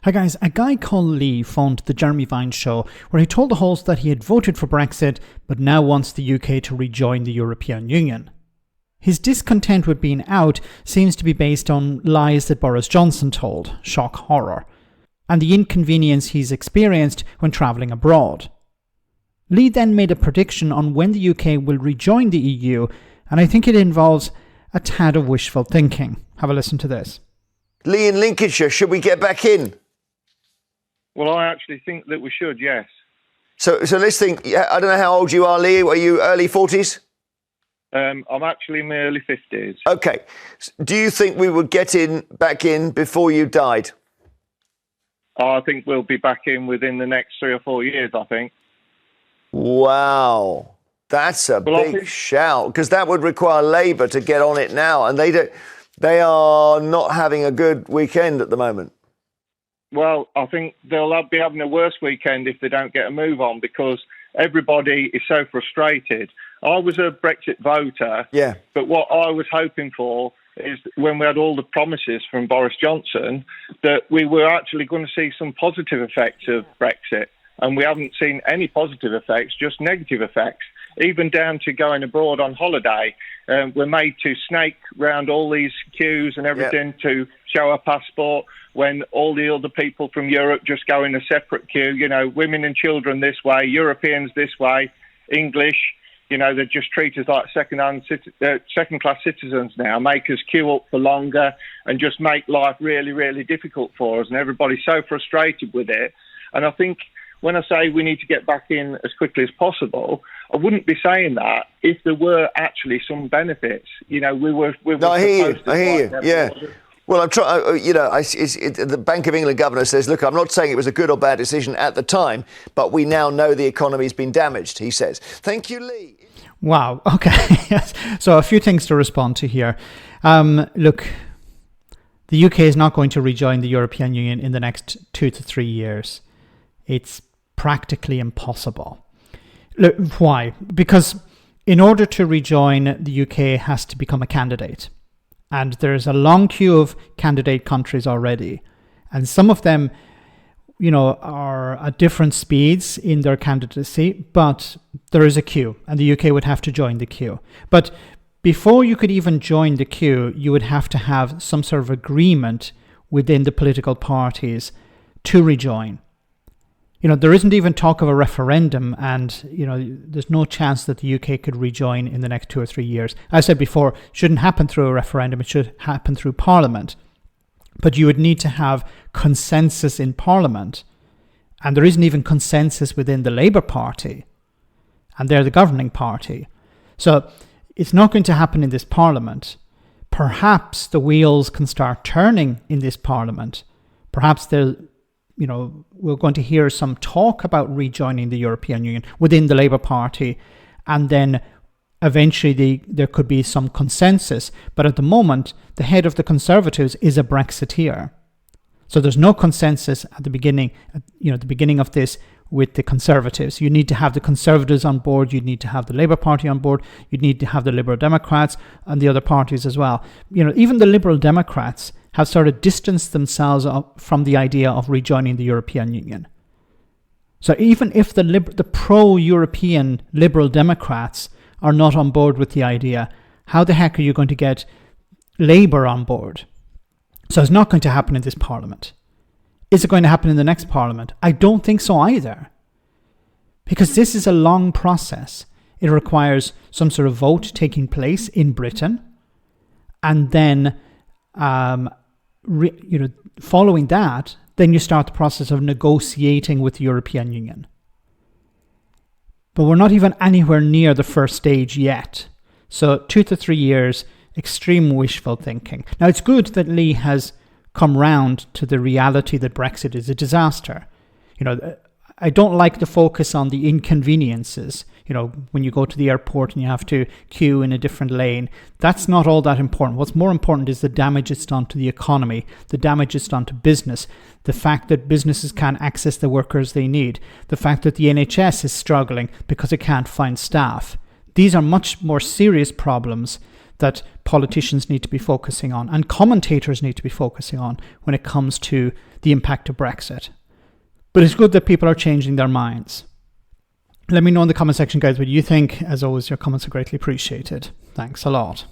Hi guys, a guy called Lee phoned the Jeremy Vine show where he told the host that he had voted for Brexit but now wants the UK to rejoin the European Union. His discontent with being out seems to be based on lies that Boris Johnson told, shock horror, and the inconvenience he's experienced when travelling abroad. Lee then made a prediction on when the UK will rejoin the EU, and I think it involves a tad of wishful thinking. Have a listen to this. Lee in Lincolnshire, should we get back in? Well, I actually think that we should, yes. So let's think. I don't know how old you are, Lee. Are you early 40s? I'm actually in my early 50s. Okay. Do you think we would get back in before you died? I think we'll be back in within the next 3 or 4 years, I think. Wow. That's a big shout, because that would require Labour to get on it now, and they are not having a good weekend at the moment. Well, I think they'll be having a worse weekend if they don't get a move on, because everybody is so frustrated. I was a Brexit voter, yeah, but what I was hoping for is when we had all the promises from Boris Johnson that we were actually going to see some positive effects of Brexit. And we haven't seen any positive effects, just negative effects, even down to going abroad on holiday. We're made to snake round all these queues and everything to show our passport, when all the other people from Europe just go in a separate queue. You know, women and children this way, Europeans this way, English. You know, they just treat us like second-class citizens now, make us queue up for longer and just make life really, really difficult for us. And everybody's so frustrated with it. And I think when I say we need to get back in as quickly as possible, I wouldn't be saying that if there were actually some benefits. You know, we were no, I hear you. Yeah. Well, I'm trying. The Bank of England governor says, "Look, I'm not saying it was a good or bad decision at the time, but we now know the economy's been damaged." He says. Thank you, Lee. Wow. Okay. Yes. So a few things to respond to here. Look, the UK is not going to rejoin the European Union in the next 2 to 3 years. It's practically impossible. Look, why? Because in order to rejoin, the UK has to become a candidate. And there's a long queue of candidate countries already. And some of them, you know, are at different speeds in their candidacy, but there is a queue and the UK would have to join the queue. But before you could even join the queue, you would have to have some sort of agreement within the political parties to rejoin. You know, there isn't even talk of a referendum, and, you know, there's no chance that the UK could rejoin in the next 2 or 3 years. As I said before, it shouldn't happen through a referendum, it should happen through Parliament. But you would need to have consensus in Parliament. And there isn't even consensus within the Labour Party. And they're the governing party. So it's not going to happen in this Parliament. Perhaps the wheels can start turning in this Parliament. Perhaps we're going to hear some talk about rejoining the European Union within the Labour Party, and then eventually there could be some consensus. But at the moment, the head of the Conservatives is a Brexiteer. So there's no consensus at the beginning, the beginning of this with the Conservatives. You need to have the Conservatives on board, you need to have the Labour Party on board, you need to have the Liberal Democrats and the other parties as well. You know, even the Liberal Democrats have sort of distanced themselves from the idea of rejoining the European Union. So even if the pro-European Liberal Democrats are not on board with the idea, how the heck are you going to get Labour on board? So it's not going to happen in this Parliament. Is it going to happen in the next Parliament? I don't think so either. Because this is a long process. It requires some sort of vote taking place in Britain, and then following that, then you start the process of negotiating with the European Union. But we're not even anywhere near the first stage yet. So 2 to 3 years, extreme wishful thinking. Now, it's good that Lee has come round to the reality that Brexit is a disaster. You know, I don't like the focus on the inconveniences. You know, when you go to the airport and you have to queue in a different lane, that's not all that important. What's more important is the damage it's done to the economy, the damage it's done to business, the fact that businesses can't access the workers they need, the fact that the NHS is struggling because it can't find staff. These are much more serious problems that politicians need to be focusing on and commentators need to be focusing on when it comes to the impact of Brexit. But it's good that people are changing their minds. Let me know in the comment section, guys, what you think. As always, your comments are greatly appreciated. Thanks a lot.